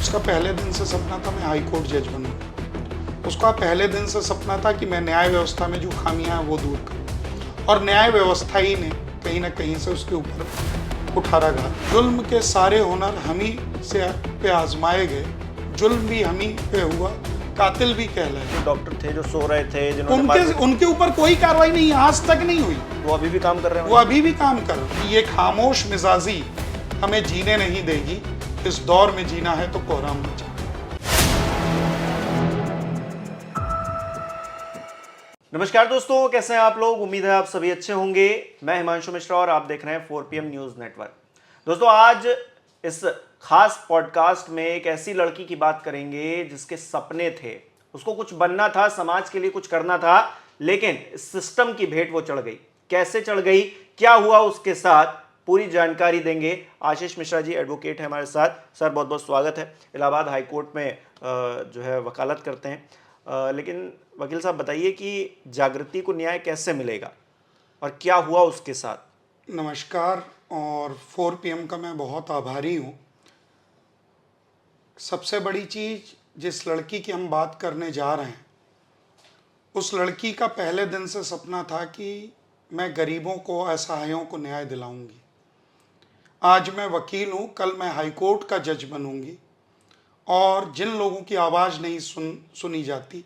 उसका पहले दिन से सपना था मैं हाई कोर्ट जज बनूँ। उसका पहले दिन से सपना था कि मैं न्याय व्यवस्था में जो खामियां हैं वो दूर करूँ, और न्याय व्यवस्था ही ने कहीं ना कहीं से उसके ऊपर उठा रखा। जुल्म के सारे हुनर हम ही से पे आजमाए गए, जुल्म भी हम ही पे हुआ, कातिल भी कहलाए। जो डॉक्टर थे जो सो रहे थे, जिन्होंने उनके ऊपर कोई कार्रवाई नहीं, आज तक नहीं हुई। वो अभी भी काम कर रहे हैं। वो अभी भी काम कर रहे हैं। ये खामोश मिजाजी हमें जीने नहीं देगी। इस दौर में जीना है तो कोहराम मचा। नमस्कार दोस्तों, कैसे हैं आप लोग? उम्मीद है आप सभी अच्छे होंगे। मैं हिमांशु मिश्रा और आप देख रहे हैं 4PM न्यूज नेटवर्क। दोस्तों, आज इस खास पॉडकास्ट में एक ऐसी लड़की की बात करेंगे जिसके सपने थे, उसको कुछ बनना था, समाज के लिए कुछ करना था, लेकिन सिस्टम की भेंट वो चढ़ गई। कैसे चढ़ गई, क्या हुआ उसके साथ, पूरी जानकारी देंगे। आशीष मिश्रा जी एडवोकेट है हमारे साथ। सर, बहुत बहुत स्वागत है। इलाहाबाद हाई कोर्ट में जो है वकालत करते हैं। लेकिन वकील साहब, बताइए कि जागृति को न्याय कैसे मिलेगा और क्या हुआ उसके साथ? नमस्कार, और 4PM का मैं बहुत आभारी हूँ। सबसे बड़ी चीज़, जिस लड़की की हम बात करने जा रहे हैं, उस लड़की का पहले दिन से सपना था कि मैं गरीबों को, असहायों को न्याय दिलाऊंगी। आज मैं वकील हूँ, कल मैं हाई कोर्ट का जज बनूंगी, और जिन लोगों की आवाज़ नहीं सुनी जाती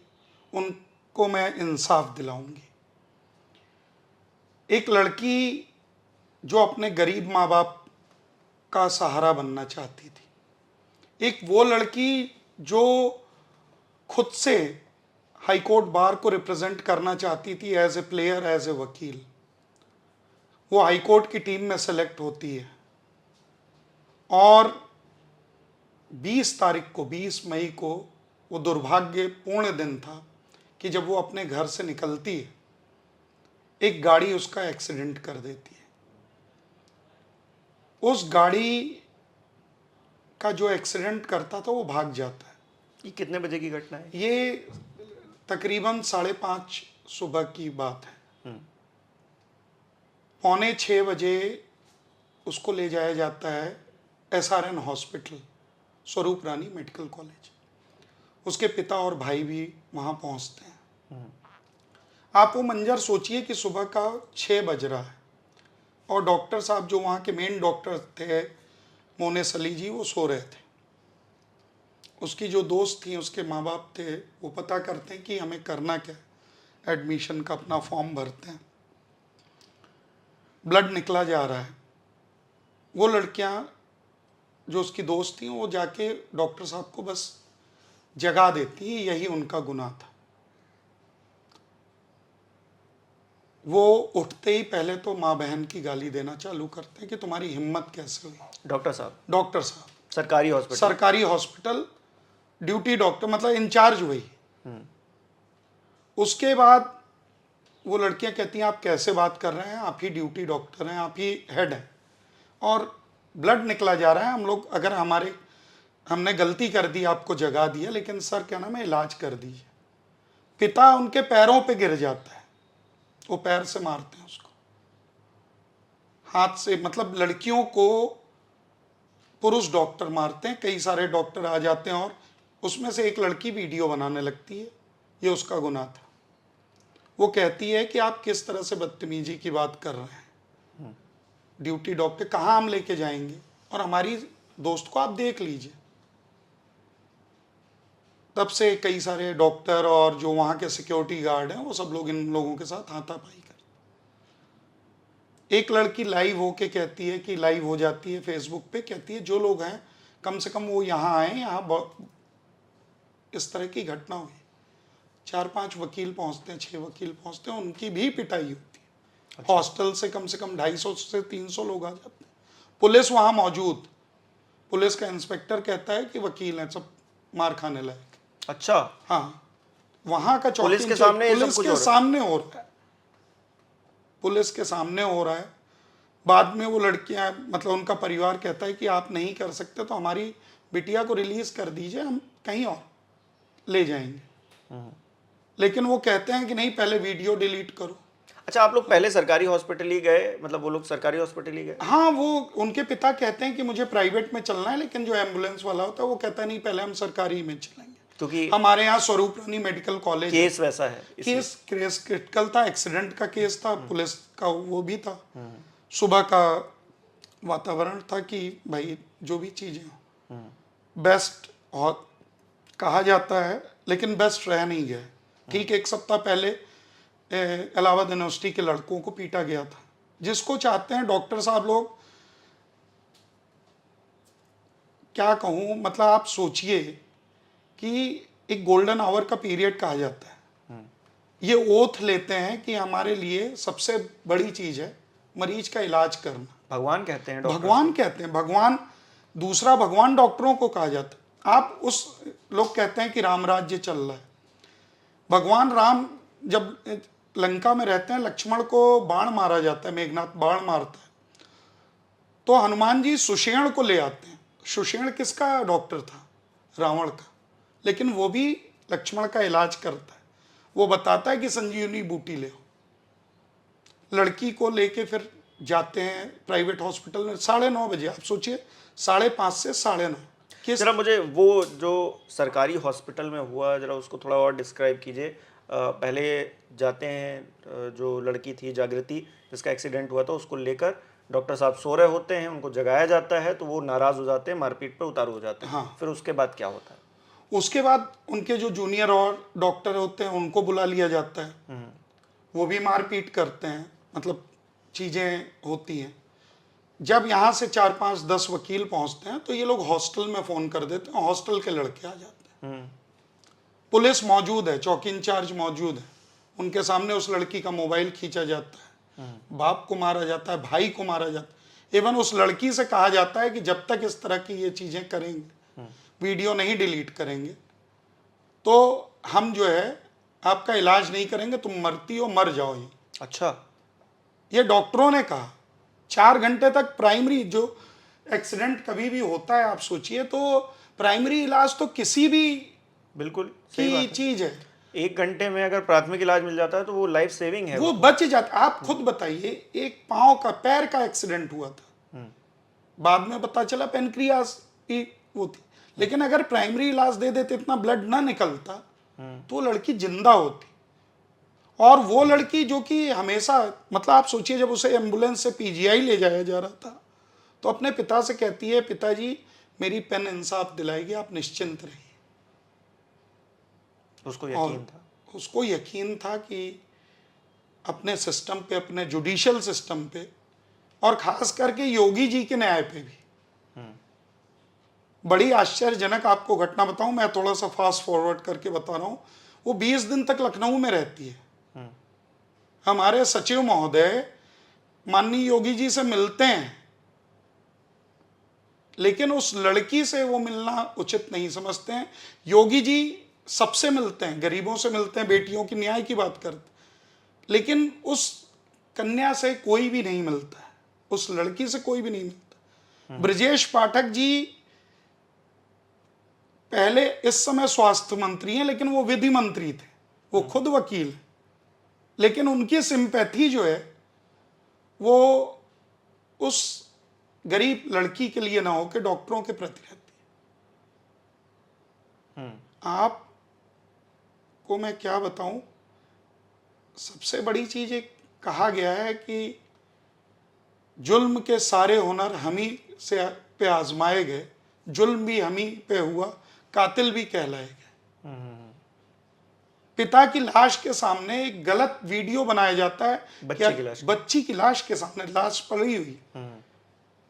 उनको मैं इंसाफ दिलाऊंगी। एक लड़की जो अपने गरीब माँ बाप का सहारा बनना चाहती थी, एक वो लड़की जो खुद से हाई कोर्ट बार को रिप्रेजेंट करना चाहती थी as a player, as a वकील, वो हाई कोर्ट की टीम में सेलेक्ट होती है। और 20 मई को वो दुर्भाग्यपूर्ण दिन था कि जब वो अपने घर से निकलती है, एक गाड़ी उसका एक्सीडेंट कर देती है। उस गाड़ी का जो एक्सीडेंट करता था वो भाग जाता है। ये कितने बजे की घटना है? ये तकरीबन 5:30 सुबह की बात है। 5:45 बजे उसको ले जाया जाता है SRN हॉस्पिटल, स्वरूप रानी मेडिकल कॉलेज। उसके पिता और भाई भी वहाँ पहुँचते हैं। आप वो मंजर सोचिए कि सुबह का 6 बज रहा है और डॉक्टर साहब जो वहाँ के मेन डॉक्टर थे, मोनेस अली जी, वो सो रहे थे। उसकी जो दोस्त थी, उसके माँ बाप थे, वो पता करते हैं कि हमें करना क्या है। एडमिशन का अपना फॉर्म भरते हैं। ब्लड निकला जा रहा है। वो लड़कियां जो उसकी दोस्त थी, वो जाके डॉक्टर साहब को बस जगा देती है। यही उनका गुनाह था। वो उठते ही पहले तो माँ बहन की गाली देना चालू करते हैं कि तुम्हारी हिम्मत कैसे हुई। डॉक्टर साहब सरकारी हॉस्पिटल ड्यूटी डॉक्टर, मतलब इंचार्ज वही। उसके बाद वो लड़कियां कहती हैं आप कैसे बात कर रहे हैं, आप ही ड्यूटी डॉक्टर हैं, आप ही हेड हैं, और ब्लड निकला जा रहा है। हम लोग, अगर हमने गलती कर दी, आपको जगा दिया, लेकिन सर क्या नाम है, इलाज कर दीजिए। पिता उनके पैरों पे गिर जाता है, वो पैर से मारते हैं उसको, हाथ से। मतलब लड़कियों को पुरुष डॉक्टर मारते हैं, कई सारे डॉक्टर आ जाते हैं, और उसमें से एक लड़की वीडियो बनाने लगती है। ये उसका गुनाह था। वो कहती है कि आप किस तरह से बदतमीजी की बात कर रहे हैं, ड्यूटी डॉक्टर कहाँ हम लेके जाएंगे, और हमारी दोस्त को आप देख लीजिए। तब से कई सारे डॉक्टर और जो वहाँ के सिक्योरिटी गार्ड हैं, वो सब लोग इन लोगों के साथ हाथापाई करते। एक लड़की लाइव होके कहती है कि, लाइव हो जाती है फेसबुक पे, कहती है जो लोग हैं कम से कम वो यहाँ आए, यहाँ इस तरह की घटना हुई। 4-5 वकील पहुँचते हैं, 6 वकील पहुँचते हैं, उनकी भी पिटाई होती है। अच्छा। हॉस्टल से कम 250 से 300 लोग आ जाते हैं। पुलिस वहाँ मौजूद, पुलिस का इंस्पेक्टर कहता है कि वकील हैं, सब मार खाने लायक। अच्छा। हाँ, वहाँ का पुलिस के सामने पुलिस के सामने हो रहा है, पुलिस के सामने हो रहा है। बाद में वो लड़कियां, मतलब उनका परिवार कहता है कि आप नहीं कर सकते तो हमारी बिटिया को रिलीज कर दीजिए, हम कहीं और ले जाएंगे। लेकिन वो कहते हैं कि नहीं, पहले वीडियो डिलीट करो। अच्छा, आप लोग पहले सरकारी हॉस्पिटल ही गए, मतलब वो लोग सरकारी हॉस्पिटल ही गए? हाँ, वो उनके पिता कहते हैं कि मुझे प्राइवेट में चलना है, लेकिन जो एम्बुलेंस वाला होता है वो कहता है नहीं, पहले हम सरकारी में चलेंगे, क्योंकि हमारे यहाँ स्वरूप रानी मेडिकल कॉलेज है। केस वैसा है इसलिए। केस क्रिटिकल था, एक्सीडेंट का केस था, पुलिस का वो भी था। सुबह का वातावरण था कि भाई जो भी चीजें हो बेस्ट और कहा जाता है, लेकिन बेस्ट रह नहीं गया। ठीक 1 सप्ताह पहले इलाहाबाद यूनिवर्सिटी के लड़कों को पीटा गया था, जिसको चाहते हैं डॉक्टर साहब लोग, क्या कहूँ, मतलब आप सोचिए कि एक गोल्डन आवर का पीरियड कहा जाता है। ये ओथ लेते हैं कि हमारे लिए सबसे बड़ी चीज है मरीज का इलाज करना। भगवान कहते हैं डॉक्टर। भगवान कहते हैं, भगवान, दूसरा भगवान डॉक्टरों को कहा जाता है। आप उस, लोग कहते हैं कि राम राज्य चल रहा है। भगवान राम जब लंका में रहते हैं, लक्ष्मण को बाण मारा जाता है, मेघनाथ बाण मारता है, तो हनुमान जी सुषेण को ले आते हैं। सुषेण किसका डॉक्टर था? रावण का। लेकिन वो भी लक्ष्मण का इलाज करता है। वो बताता है कि संजीवनी बूटी ले आओ। लड़की को लेके फिर जाते हैं प्राइवेट हॉस्पिटल में 9:30 बजे। आप सोचिए 5:30 से 9:30। किस जरा मुझे वो जो सरकारी हॉस्पिटल में हुआ, जरा उसको थोड़ा और डिस्क्राइब कीजिए। पहले जाते हैं, जो लड़की थी जागृति जिसका एक्सीडेंट हुआ था, उसको लेकर डॉक्टर साहब सो रहे होते हैं, उनको जगाया जाता है तो वो नाराज हो जाते हैं, मारपीट पे उतारू हो जाते हैं। हाँ। फिर उसके बाद क्या होता है? उसके बाद उनके जो जूनियर और डॉक्टर होते हैं उनको बुला लिया जाता है। वो भी मारपीट करते हैं, मतलब चीजें होती हैं। जब यहाँ से 4-5-10 वकील पहुंचते हैं तो ये लोग हॉस्टल में फोन कर देते हैं, हॉस्टल के लड़के आ जाते हैं। पुलिस मौजूद है, चौकी इंचार्ज मौजूद है, उनके सामने उस लड़की का मोबाइल खींचा जाता है, बाप को मारा जाता है, भाई को मारा जाता है। इवन उस लड़की से कहा जाता है कि जब तक इस तरह की ये चीजें करेंगे, वीडियो नहीं डिलीट करेंगे, तो हम जो है आपका इलाज नहीं करेंगे, तुम मरती हो, मर जाओ। ये अच्छा, ये डॉक्टरों ने कहा। 4 घंटे तक प्राइमरी, जो एक्सीडेंट कभी भी होता है, आप सोचिए, तो प्राइमरी इलाज तो किसी भी बिल्कुल सही बात की है। चीज है, 1 घंटे में अगर प्राथमिक इलाज मिल जाता है तो वो लाइफ सेविंग है। वो बच जाता। आप खुद बताइए, एक पांव का, पैर का एक्सीडेंट हुआ था, बाद में पता चला पेनक्रियास की वो थी, लेकिन अगर प्राइमरी इलाज दे देते, इतना ब्लड ना निकलता, तो लड़की जिंदा होती। और वो लड़की जो कि हमेशा, मतलब आप सोचिए, जब उसे एम्बुलेंस से पीजीआई ले जाया जा रहा था, तो अपने पिता से कहती है, पिताजी मेरी पेन इंसाफ दिलाएगी, आप निश्चिंत रहिए। उसको यकीन था। उसको यकीन था कि अपने सिस्टम पे, अपने जुडिशियल सिस्टम पे, और खास करके योगी जी के न्याय पे भी। बड़ी आश्चर्यजनक आपको घटना बताऊं, मैं थोड़ा सा फास्ट फॉरवर्ड करके बता रहा हूं। वो 20 दिन तक लखनऊ में रहती है। हमारे सचिव महोदय माननीय योगी जी से मिलते हैं, लेकिन उस लड़की से वो मिलना उचित नहीं समझते हैं। योगी जी सबसे मिलते हैं, गरीबों से मिलते हैं, बेटियों की न्याय की बात करते हैं, लेकिन उस कन्या से कोई भी नहीं मिलता है, उस लड़की से कोई भी नहीं मिलता। ब्रजेश पाठक जी पहले, इस समय स्वास्थ्य मंत्री हैं, लेकिन वो विधि मंत्री थे, वो खुद वकील हैं, लेकिन उनकी सिंपैथी जो है वो उस गरीब लड़की के लिए ना हो के डॉक्टरों के प्रति रहती है। आप को मैं क्या बताऊं, सबसे बड़ी चीज एक कहा गया है कि जुल्म के सारे हुनर हम ही से पे आजमाए गए, जुल्म भी हम ही पे हुआ, कातिल भी कहलाए गए। पिता की लाश के सामने एक गलत वीडियो बनाया जाता है, बच्ची की लाश के सामने, लाश पड़ी हुई।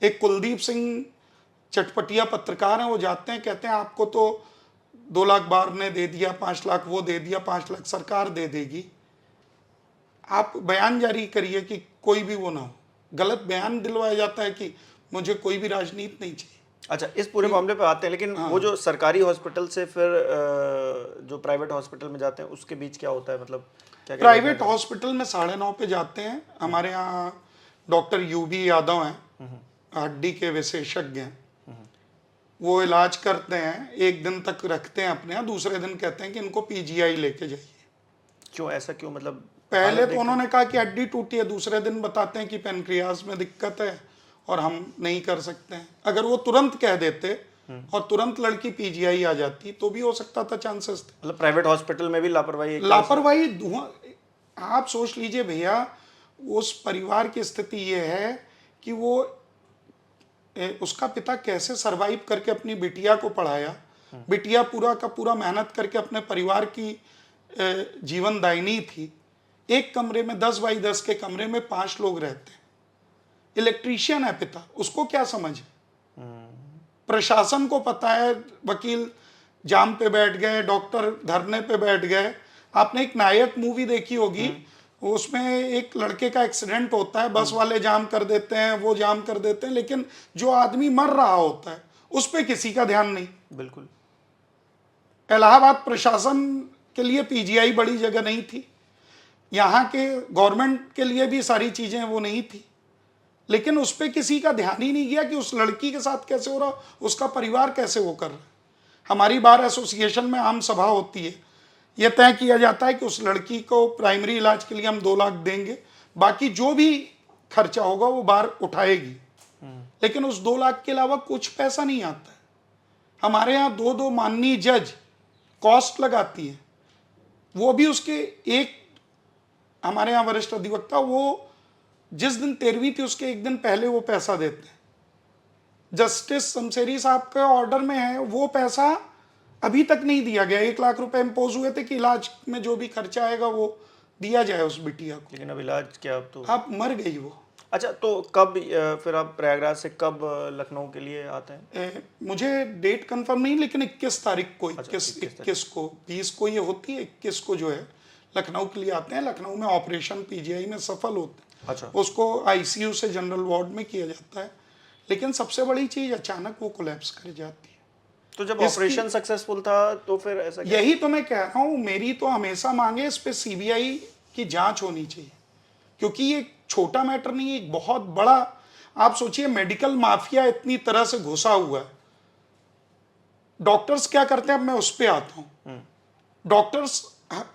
एक कुलदीप सिंह चटपटिया पत्रकार हैं, वो जाते हैं, कहते हैं आपको तो 2 लाख बार ने दे दिया, 5 लाख वो दे दिया, 5 लाख सरकार दे देगी, आप बयान जारी करिए कि कोई भी वो ना हो। गलत बयान दिलवाया जाता है कि मुझे कोई भी राजनीति नहीं चाहिए। अच्छा, इस पूरे मामले पे आते हैं, लेकिन वो जो सरकारी हॉस्पिटल से फिर जो प्राइवेट हॉस्पिटल में जाते हैं, उसके बीच क्या होता है, मतलब क्या प्राइवेट हॉस्पिटल में 9:30 पे जाते हैं। हमारे यहाँ डॉक्टर यूबी यादव हैं, हड्डी के विशेषज्ञ हैं, वो इलाज करते हैं, 1 दिन तक रखते हैं अपने यहाँ, दूसरे दिन कहते हैं कि इनको पीजीआई लेके जाइए। क्यों, ऐसा क्यों, मतलब पहले तो उन्होंने कहा कि हड्डी टूटी है, दूसरे दिन बताते हैं कि पेनक्रियाज में दिक्कत है और हम नहीं कर सकते हैं। अगर वो तुरंत कह देते और तुरंत लड़की पीजीआई आ जाती तो भी हो सकता था, चांसेस थे। मतलब प्राइवेट हॉस्पिटल में भी लापरवाही आप सोच लीजिए भैया, उस परिवार की स्थिति ये है कि वो उसका पिता कैसे सरवाइव करके अपनी बिटिया को पढ़ाया, बिटिया पूरा का पूरा मेहनत करके अपने परिवार की जीवनदायिनी थी। एक कमरे में 10 बाई 10 के कमरे में 5 लोग रहते हैं, इलेक्ट्रीशियन है पिता, उसको क्या समझ है? प्रशासन को पता है, वकील जाम पे बैठ गए, डॉक्टर धरने पे बैठ गए। आपने एक नायक मूवी देखी होगी, उसमें एक लड़के का एक्सीडेंट होता है, बस वाले जाम कर देते हैं, वो जाम कर देते हैं, लेकिन जो आदमी मर रहा होता है उस पर किसी का ध्यान नहीं। बिल्कुल। इलाहाबाद प्रशासन के लिए पीजीआई बड़ी जगह नहीं थी, यहाँ के गवर्नमेंट के लिए भी सारी चीजें वो नहीं थी, लेकिन उस पर किसी का ध्यान ही नहीं गया कि उस लड़की के साथ कैसे हो रहा, उसका परिवार कैसे वो कर रहा है। हमारी बार एसोसिएशन में आम सभा होती है, यह तय किया जाता है कि उस लड़की को प्राइमरी इलाज के लिए हम 2 लाख देंगे, बाकी जो भी खर्चा होगा वो बार उठाएगी, लेकिन उस 2 लाख के अलावा कुछ पैसा नहीं आता है। हमारे यहाँ 2 माननीय जज कॉस्ट लगाती है, वो भी उसके एक, हमारे यहाँ वरिष्ठ अधिवक्ता वो जिस दिन 13वीं थी उसके एक दिन पहले वो पैसा देते हैं। जस्टिस शमशेरी साहब के ऑर्डर में है, वो पैसा अभी तक नहीं दिया गया। 1 लाख रुपए इम्पोज हुए थे कि इलाज में जो भी खर्चा आएगा वो दिया जाए उस बिटिया को, लेकिन अब इलाज क्या, अब तो अब मर गई वो। अच्छा, तो कब फिर आप प्रयागराज से कब लखनऊ के लिए आते हैं? मुझे डेट कंफर्म नहीं, लेकिन 21 तारीख को, 21 को, 20 को ये होती है, 21 को जो है लखनऊ के लिए आते हैं। लखनऊ में ऑपरेशन पीजीआई में सफल होते हैं। अच्छा। उसको आईसीयू से जनरल वार्ड में किया जाता है, लेकिन सबसे बड़ी चीज अचानक वो कोलैप्स कर जाती है। तो जब ऑपरेशन सक्सेसफुल था तो फिर ऐसा क्या? यही तो मैं कह रहा हूँ, मेरी तो हमेशा मांगे इस पे सीबीआई की जांच होनी चाहिए, क्योंकि ये छोटा मैटर नहीं है, एक बहुत बड़ा, आप सोचिए मेडिकल माफिया इतनी तरह से घुसा हुआ है। डॉक्टर्स क्या करते हैं, अब मैं उस पे आता हूँ। डॉक्टर्स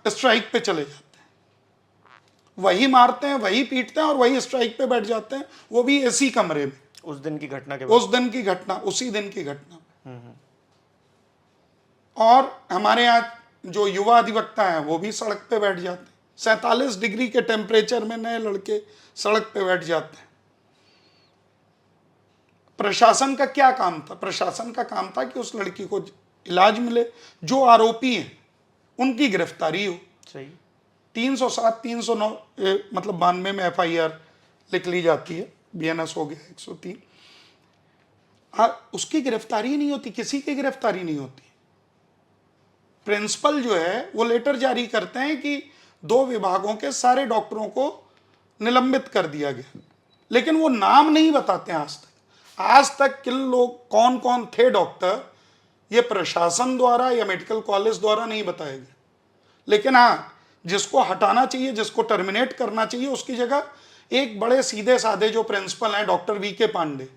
स्ट्राइक पे चले जाते हैं, वही मारते हैं, वही पीटते हैं और वही स्ट्राइक पे बैठ जाते हैं, वो भी एसी कमरे में। उस दिन की घटना के उस दिन की घटना, उसी दिन की घटना। और हमारे यहाँ जो युवा अधिवक्ता हैं वो भी सड़क पे बैठ जाते हैं। 47 डिग्री के टेम्परेचर में नए लड़के सड़क पे बैठ जाते हैं। प्रशासन का क्या काम था? प्रशासन का काम था कि उस लड़की को इलाज मिले, जो आरोपी हैं उनकी गिरफ्तारी हो। सही। 307, 309 मतलब 92 में एफआईआर लिख ली जाती है, बीएनएस हो गया 103। उसकी गिरफ्तारी नहीं होती, किसी की गिरफ्तारी नहीं होती। प्रिंसिपल जो है वो लेटर जारी करते हैं कि 2 विभागों के सारे डॉक्टरों को निलंबित कर दिया गया, लेकिन वो नाम नहीं बताते हैं आज तक किन लोग, कौन कौन थे डॉक्टर, ये प्रशासन द्वारा या मेडिकल कॉलेज द्वारा नहीं बताया गया। लेकिन हाँ, जिसको हटाना चाहिए, जिसको टर्मिनेट करना चाहिए, उसकी जगह एक बड़े सीधे साधे जो प्रिंसिपल हैं डॉक्टर वीके पांडे,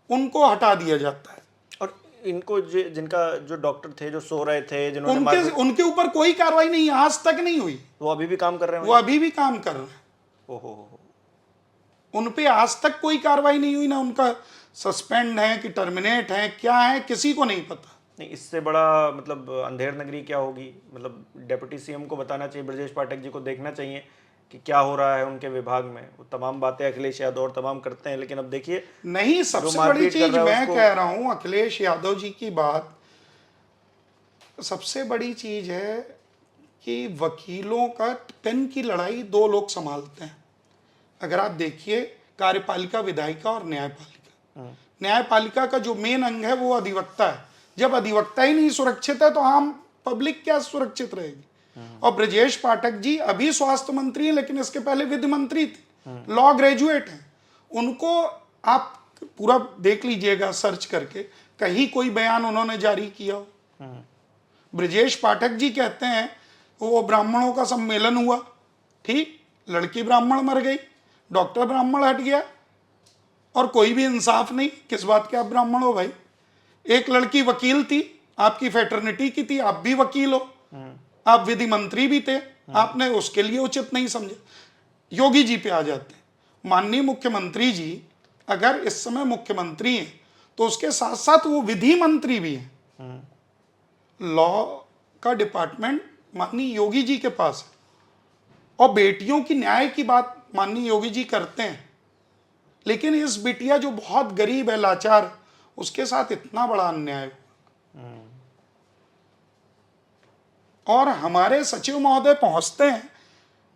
उनको हटा दिया जाता है। और इनको जिनका जो डॉक्टर थे जो सो रहे थे, जिन्होंने उनके ऊपर कोई कार्रवाई नहीं, आज तक नहीं हुई। वो अभी भी काम कर रहे हैं? वो अभी भी काम कर रहे हैं। ओहो। उन पे आज तक कोई कार्रवाई नहीं हुई, ना उनका सस्पेंड है कि टर्मिनेट है, क्या है किसी को नहीं पता। नहीं, इससे बड़ा मतलब अंधेर नगरी क्या होगी? मतलब डेप्यूटी सीएम को बताना चाहिए, ब्रजेश पाठक जी को देखना चाहिए कि क्या हो रहा है उनके विभाग में। वो तमाम बातें अखिलेश यादव और तमाम करते हैं, लेकिन अब देखिए नहीं, सबसे बड़ी चीज मैं कह रहा हूं, अखिलेश यादव जी की बात, सबसे बड़ी चीज है कि वकीलों का पेन की लड़ाई 2 लोग संभालते हैं। अगर आप देखिए, कार्यपालिका, विधायिका और न्यायपालिका। न्यायपालिका का जो मेन अंग है वो अधिवक्ता है। जब अधिवक्ता ही नहीं सुरक्षित है तो आम पब्लिक क्या सुरक्षित रहेगी? और ब्रजेश पाठक जी अभी स्वास्थ्य मंत्री हैं, लेकिन इसके पहले विधि मंत्री थे, लॉ ग्रेजुएट हैं। उनको आप पूरा देख लीजिएगा सर्च करके, कहीं कोई बयान उन्होंने जारी किया हो? ब्रजेश पाठक जी कहते हैं वो ब्राह्मणों का सम्मेलन हुआ, ठीक, लड़की ब्राह्मण मर गई, डॉक्टर ब्राह्मण हट गया, और कोई भी इंसाफ नहीं। किस बात के आप ब्राह्मण हो भाई? एक लड़की वकील थी, आपकी फेटर्निटी की थी, आप भी वकील हो, आप विधि मंत्री भी थे, आपने उसके लिए उचित नहीं समझे। योगी जी पे आ जाते हैं। माननीय मुख्यमंत्री जी अगर इस समय मुख्यमंत्री हैं तो उसके साथ साथ वो विधि मंत्री भी हैं। लॉ का डिपार्टमेंट माननीय योगी जी के पास है और बेटियों की न्याय की बात माननीय योगी जी करते हैं, लेकिन इस बिटिया जो बहुत गरीब है, लाचार है, उसके साथ इतना बड़ा अन्याय हुआ। और हमारे सचिव महोदय पहुंचते हैं,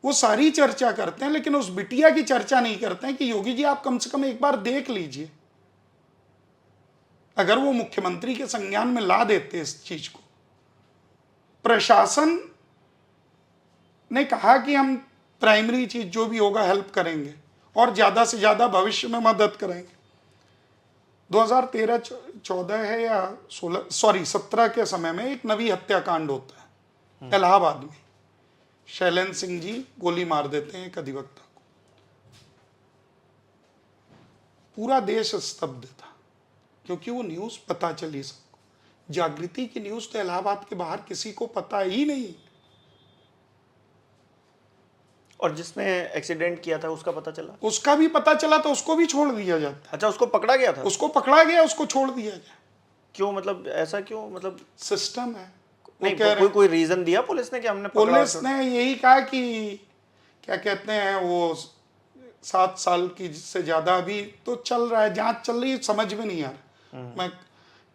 वो सारी चर्चा करते हैं, लेकिन उस बिटिया की चर्चा नहीं करते हैं कि योगी जी आप कम से कम एक बार देख लीजिए। अगर वो मुख्यमंत्री के संज्ञान में ला देते इस चीज को। प्रशासन ने कहा कि हम प्राइमरी चीज जो भी होगा हेल्प करेंगे और ज्यादा से ज्यादा भविष्य में मदद करेंगे। 2013-14 है या 17 के समय में एक नवी हत्याकांड होता है इलाहाबाद में। शैलेंद्र सिंह जी गोली मार देते हैं एक अधिवक्ता को। पूरा देश स्तब्ध था क्योंकि वो न्यूज पता चली सबको। जागृति की न्यूज तो इलाहाबाद के बाहर किसी को पता ही नहीं। और जिसने एक्सीडेंट किया था उसका पता चला? उसका भी पता चला तो उसको भी छोड़ दिया जाता। अच्छा, उसको पकड़ा गया था? उसको पकड़ा गया, उसको छोड़ दिया गया। क्यों? मतलब ऐसा क्यों? मतलब सिस्टम है। नहीं, कोई रीजन दिया पुलिस ने कि हमने पकड़ा? पुलिस ने यही कहा कि क्या कहते हैं वो 7 साल की से ज्यादा अभी तो चल रहा है, जांच चल रही है, समझ में नहीं आ रहा। मैं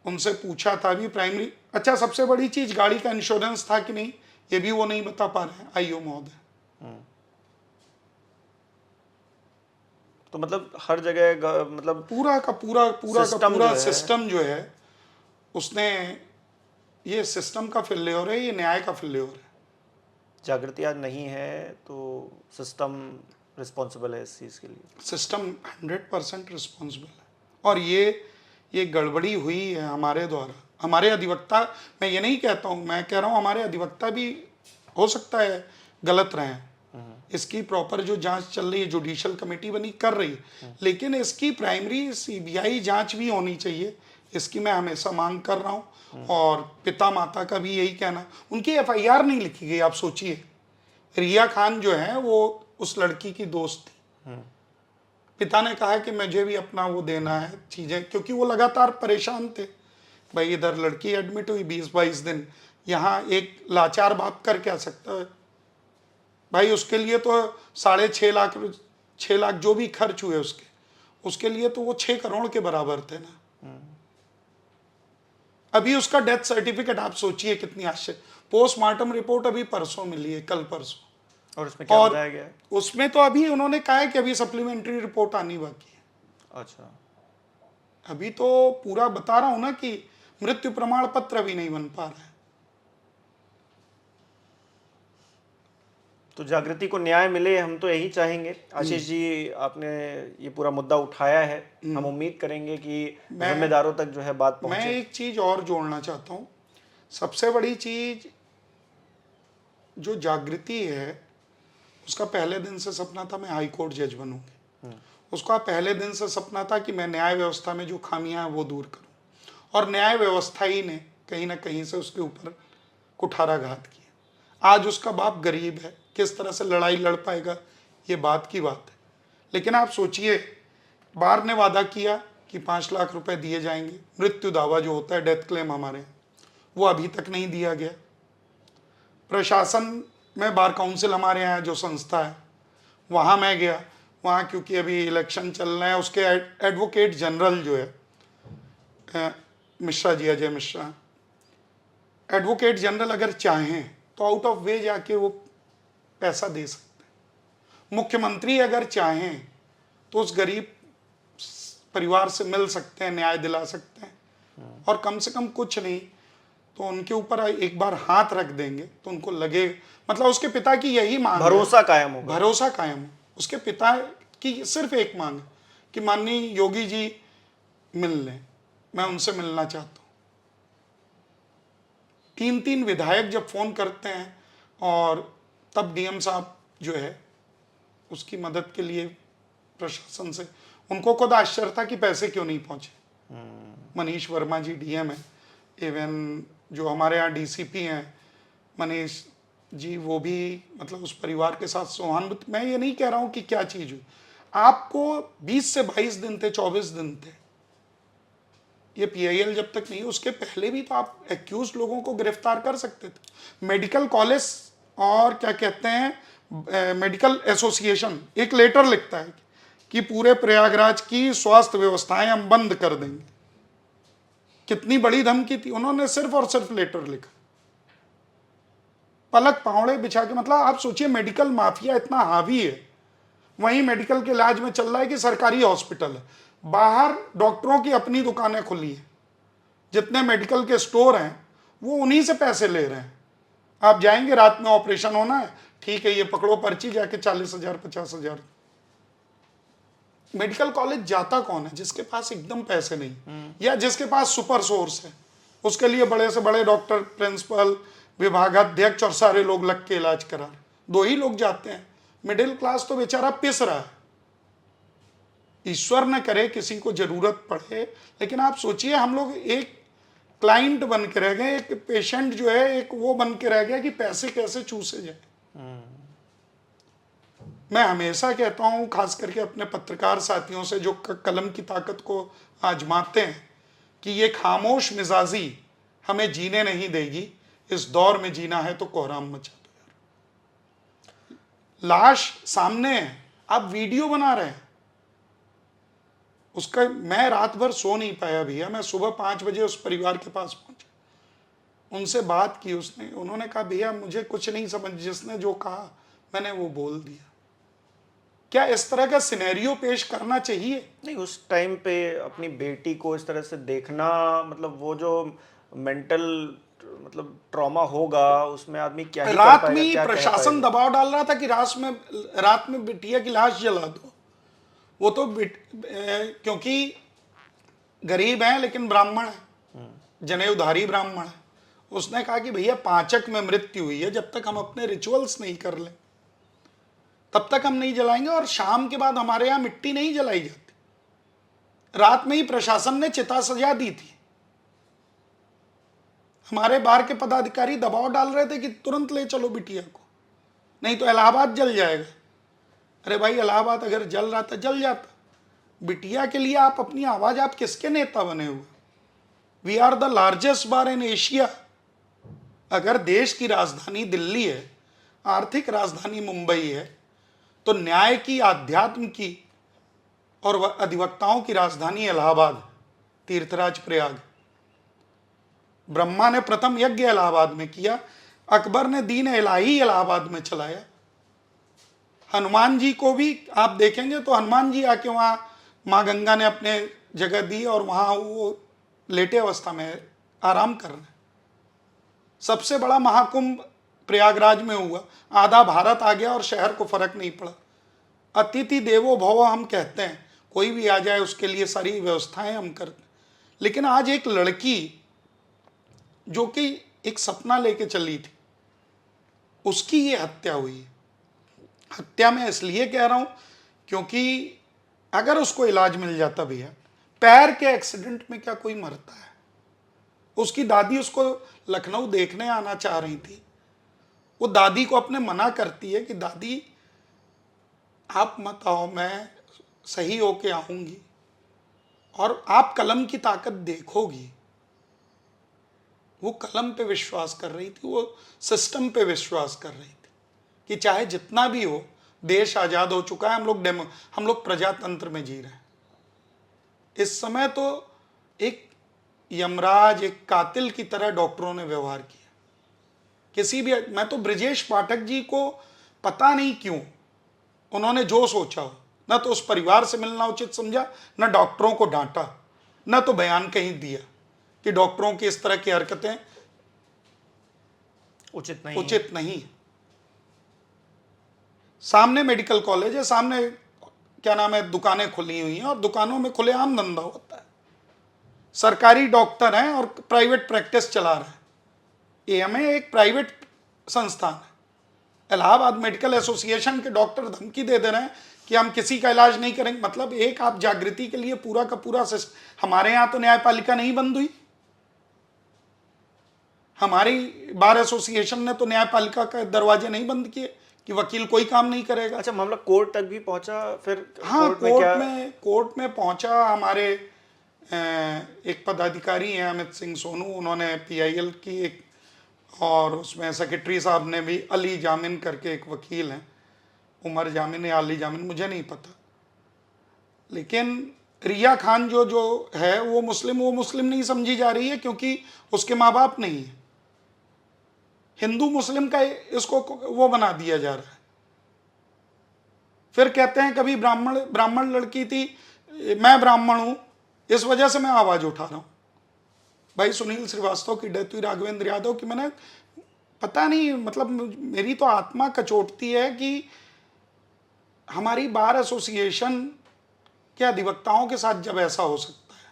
उनसे पूछा था अभी प्राइमरी। अच्छा, सबसे बड़ी चीज गाड़ी का इंश्योरेंस था कि नहीं ये भी वो नहीं बता पा रहे हैं आईओ महोदय। तो मतलब हर जगह मतलब पूरा का पूरा सिस्टम जो है उसने, ये सिस्टम का फेल्योर है, ये न्याय का फेल्योर है। जागृति आज नहीं है तो सिस्टम रिस्पॉन्सिबल है इस चीज़ के लिए। सिस्टम 100% रिस्पॉन्सिबल है और ये गड़बड़ी हुई है हमारे द्वारा। हमारे अधिवक्ता, मैं ये नहीं कहता हूँ, मैं कह रहा हूँ हमारे अधिवक्ता भी हो सकता है गलत रहे हैं। इसकी प्रॉपर जो जांच चल रही है, जुडिशियल कमेटी बनी कर रही है, लेकिन इसकी प्राइमरी सीबीआई जांच भी होनी चाहिए। इसकी मैं हमेशा मांग कर रहा हूँ और पिता माता का भी यही कहना। उनकी एफआईआर नहीं लिखी गई। आप सोचिए, रिया खान जो है वो उस लड़की की दोस्त थी। पिता ने कहा कि मुझे भी अपना वो देना है चीजें, क्योंकि वो लगातार परेशान थे। भाई इधर लड़की एडमिट हुई 20-22 दिन, यहाँ एक लाचार बाप कर क्या सकता है भाई? उसके लिए तो 6.5 लाख जो भी खर्च हुए उसके लिए तो वो 6 करोड़ के बराबर थे ना। अभी उसका डेथ सर्टिफिकेट आप सोचिए कितनी आश्चर्य। पोस्टमार्टम रिपोर्ट अभी परसों मिली है, कल परसों। और उसमें क्या बताया गया है? उसमें तो अभी उन्होंने कहा है कि अभी सप्लीमेंट्री रिपोर्ट आनी बाकी है। अच्छा, अभी तो पूरा बता रहा हूं ना कि मृत्यु प्रमाण पत्र अभी नहीं बन पा रहा है। तो जागृति को न्याय मिले, हम तो यही चाहेंगे। आशीष जी, आपने ये पूरा मुद्दा उठाया है, हम उम्मीद करेंगे कि जिम्मेदारों तक जो है बात पहुंचे। मैं एक चीज और जोड़ना चाहता हूँ। सबसे बड़ी चीज जो जागृति है, उसका पहले दिन से सपना था मैं हाई कोर्ट जज बनूंगी। उसका पहले दिन से सपना था कि मैं न्याय व्यवस्था में जो खामियां हैं वो दूर करूं, और न्याय व्यवस्था ही ने कहीं ना कहीं से उसके ऊपर कुठाराघात किया। आज उसका बाप गरीब है, किस तरह से लड़ाई लड़ पाएगा ये बात की बात है। लेकिन आप सोचिए, बार ने वादा किया कि 5 लाख रुपए दिए जाएंगे। मृत्यु दावा जो होता है, डेथ क्लेम हमारे, वो अभी तक नहीं दिया गया। प्रशासन में बार काउंसिल हमारे यहाँ जो संस्था है, वहाँ मैं गया। वहाँ क्योंकि अभी इलेक्शन चल रहे हैं, उसके एडवोकेट जनरल जो है मिश्रा जी, अजय मिश्रा, एडवोकेट जनरल अगर चाहें तो आउट ऑफ वे जाके वो पैसा दे सकते हैं। मुख्यमंत्री अगर चाहें तो उस गरीब परिवार से मिल सकते हैं, न्याय दिला सकते हैं, और कम से कम कुछ नहीं तो उनके ऊपर एक बार हाथ रख देंगे तो उनको लगे, मतलब उसके पिता की यही मांग, भरोसा कायम हो, भरोसा कायम हो। उसके पिता की सिर्फ एक मांग कि माननीय योगी जी मिल लें, मैं उनसे मिलना चाहता हूँ। 3 विधायक जब फोन करते हैं और तब डीएम साहब जो है उसकी मदद के लिए प्रशासन से, उनको खुद आश्चर्य था कि पैसे क्यों नहीं पहुंचे। मनीष वर्मा जी डीएम है, इवन जो हमारे यहाँ डीसीपी हैं मनीष जी वो भी मतलब उस परिवार के साथ सहानुभूति, मैं ये नहीं कह रहा हूं कि क्या चीज हुई, आपको 20 से 22 दिन थे, 24 दिन थे, ये पीआईएल जब तक नहीं, उसके पहले भी तो आप एक्यूज लोगों को गिरफ्तार कर सकते थे। मेडिकल कॉलेज और क्या कहते हैं मेडिकल एसोसिएशन एक लेटर लिखता है कि पूरे प्रयागराज की स्वास्थ्य व्यवस्थाएं हम बंद कर देंगे। कितनी बड़ी धमकी थी, उन्होंने सिर्फ और सिर्फ लेटर लिखा, पलक पावड़े बिछा के। मतलब आप सोचिए मेडिकल माफिया इतना हावी है, वहीं मेडिकल के इलाज में चल रहा है कि सरकारी हॉस्पिटल है, बाहर डॉक्टरों की अपनी दुकानें खुली है, जितने मेडिकल के स्टोर हैं वो उन्हीं से पैसे ले रहे हैं। आप जाएंगे रात में ऑपरेशन होना है, ठीक है ये पकड़ो पर्ची, जाके 40,000 50,000। मेडिकल कॉलेज जाता कौन है? जिसके पास एकदम पैसे नहीं, या जिसके पास सुपर सोर्स है, उसके लिए बड़े से बड़े डॉक्टर, प्रिंसिपल, विभागाध्यक्ष और सारे लोग लग के इलाज करा, दो ही लोग जाते हैं। मिडिल क्लास तो बेचारा पिस रहा है। ईश्वर न करे किसी को जरूरत पड़े, लेकिन आप सोचिए हम लोग एक क्लाइंट बन के रह गए, एक पेशेंट जो है एक वो बन के रह गया कि पैसे कैसे चूसे जाए। मैं हमेशा कहता हूं, खास करके अपने पत्रकार साथियों से जो कलम की ताकत को आजमाते हैं, कि ये खामोश मिजाजी हमें जीने नहीं देगी। इस दौर में जीना है तो कोहराम मचा दो यार। लाश सामने है, आप वीडियो बना रहे हैं उसका। मैं रात भर सो नहीं पाया भैया, मैं सुबह 5 बजे उस परिवार के पास पहुंचा, उनसे बात की। उन्होंने कहा भैया मुझे कुछ नहीं समझ, जिसने जो कहा मैंने वो बोल दिया। क्या इस तरह का सिनेरियो पेश करना चाहिए? नहीं, उस टाइम पे अपनी बेटी को इस तरह से देखना, मतलब वो जो मेंटल मतलब ट्रॉमा होगा उसमें आदमी क्या ही कर रात पाएगा, में क्या कह प्रशासन पाएगा। दबाव डाल रहा था कि रात में बिटिया की लाश जला दो। वो तो क्योंकि गरीब है लेकिन ब्राह्मण है, जनेऊधारी ब्राह्मण है। उसने कहा कि भैया पाचक में मृत्यु हुई है, जब तक हम अपने रिचुअल्स नहीं कर लें तब तक हम नहीं जलाएंगे। और शाम के बाद हमारे यहाँ मिट्टी नहीं जलाई जाती। रात में ही प्रशासन ने चिता सजा दी थी। हमारे बार के पदाधिकारी दबाव डाल रहे थे कि तुरंत ले चलो बिटिया को, नहीं तो इलाहाबाद जल जाएगा। अरे भाई इलाहाबाद अगर जल रहा था जल जाता। बिटिया के लिए आप अपनी आवाज, आप किसके नेता बने हुए? We are the largest bar in Asia. अगर देश की राजधानी दिल्ली है, आर्थिक राजधानी मुंबई है, तो न्याय की, आध्यात्म की और अधिवक्ताओं की राजधानी इलाहाबाद, तीर्थराज प्रयाग। ब्रह्मा ने प्रथम यज्ञ इलाहाबाद में किया, अकबर ने दीन इलाही इलाहाबाद में चलाया। हनुमान जी को भी आप देखेंगे तो हनुमान जी आके वहां माँ गंगा ने अपने जगह दी और वहां वो लेटे अवस्था में आराम कर रहे हैं। सबसे बड़ा महाकुंभ प्रयागराज में हुआ, आधा भारत आ गया और शहर को फर्क नहीं पड़ा। अतिथि देवो भव हम कहते हैं, कोई भी आ जाए उसके लिए सारी व्यवस्थाएं हम करते हैं। लेकिन आज एक लड़की जो कि एक सपना लेके चली थी, उसकी ये हत्या हुई। हत्या मैं इसलिए कह रहा हूं क्योंकि अगर उसको इलाज मिल जाता भैया, पैर के एक्सीडेंट में क्या कोई मरता है? उसकी दादी उसको लखनऊ देखने आना चाह रही थी। वो दादी को अपने मना करती है कि दादी आप मत आओ, मैं सही होके आऊंगी और आप कलम की ताकत देखोगी। वो कलम पे विश्वास कर रही थी, वो सिस्टम पे विश्वास कर रही थी कि चाहे जितना भी हो, देश आजाद हो चुका है, हम लोग प्रजातंत्र में जी रहे हैं। इस समय तो एक यमराज, एक कातिल की तरह डॉक्टरों ने व्यवहार किया। किसी भी, मैं तो ब्रिजेश पाठक जी को पता नहीं क्यों उन्होंने जो सोचा हो, न तो उस परिवार से मिलना उचित समझा, न डॉक्टरों को डांटा, न तो बयान कहीं दिया कि डॉक्टरों की इस तरह की हरकतें उचित नहीं। सामने मेडिकल कॉलेज है, सामने क्या नाम है, दुकानें खुली हुई हैं और दुकानों में खुलेआम धंधा होता है। सरकारी डॉक्टर हैं और प्राइवेट प्रैक्टिस चला रहे हैं। एएमए एक प्राइवेट संस्थान है। इलाहाबाद मेडिकल एसोसिएशन के डॉक्टर धमकी दे रहे हैं कि हम किसी का इलाज नहीं करेंगे। मतलब एक आप जागृति के लिए पूरा का पूरा हमारे यहां तो न्यायपालिका नहीं बंद हुई। हमारी बार एसोसिएशन ने तो न्यायपालिका का दरवाजे नहीं बंद किए कि वकील कोई काम नहीं करेगा। अच्छा, मामला कोर्ट तक भी पहुंचा फिर? हाँ, क्या कोर्ट में पहुंचा। हमारे एक पदाधिकारी हैं अमित सिंह सोनू, उन्होंने पीआईएल की एक, और उसमें सेक्रेटरी साहब ने भी, अली जामिन करके एक वकील हैं, उमर जामिन या अली जामिन मुझे नहीं पता, लेकिन रिया खान जो है वो मुस्लिम नहीं समझी जा रही है क्योंकि उसके माँ बाप नहीं है। हिंदू मुस्लिम का इसको वो बना दिया जा रहा है। फिर कहते हैं कभी ब्राह्मण लड़की थी, मैं ब्राह्मण हूं इस वजह से मैं आवाज उठा रहा हूं। भाई सुनील श्रीवास्तव की डेथ हुई, राघवेंद्र यादव की, मैंने पता नहीं, मतलब मेरी तो आत्मा कचोटती है कि हमारी बार एसोसिएशन के अधिवक्ताओं के साथ जब ऐसा हो सकता है,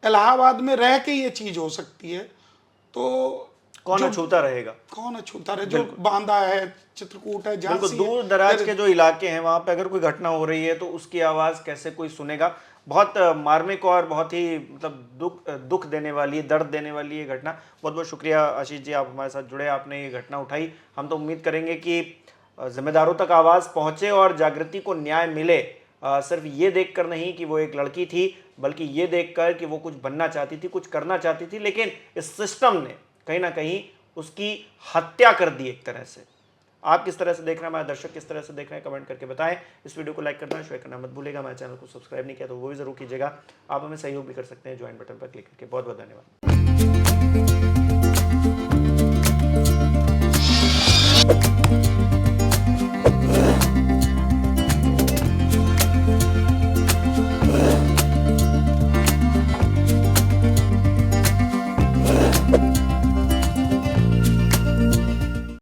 इलाहाबाद में रह के ये चीज हो सकती है, तो कौन अछूता रहेगा? कौन अछूता रहे? जो बांदा है, चित्रकूट है, बिल्कुल दूर दराज के जो इलाके हैं वहां पे अगर कोई घटना हो रही है तो उसकी आवाज कैसे कोई सुनेगा? बहुत मार्मिक और बहुत ही मतलब दुख देने वाली, दर्द देने वाली ये घटना। बहुत बहुत शुक्रिया आशीष जी, आप हमारे साथ जुड़े, आपने ये घटना उठाई। हम तो उम्मीद करेंगे कि जिम्मेदारों तक आवाज़ पहुंचे और जागृति को न्याय मिले, सिर्फ ये देखकर नहीं कि वो एक लड़की थी, बल्कि ये देखकर कि वो कुछ बनना चाहती थी, कुछ करना चाहती थी, लेकिन इस सिस्टम ने कहीं ना कहीं उसकी हत्या कर दी एक तरह से। आप किस तरह से देख रहे हैं, हमारे दर्शक किस तरह से देख रहे हैं, कमेंट करके बताएं। इस वीडियो को लाइक करना, शेयर करना मत भूलेगा। हमारे चैनल को सब्सक्राइब नहीं किया तो वो भी जरूर कीजिएगा। आप हमें सहयोग भी कर सकते हैं ज्वाइन बटन पर क्लिक करके। बहुत बहुत धन्यवाद।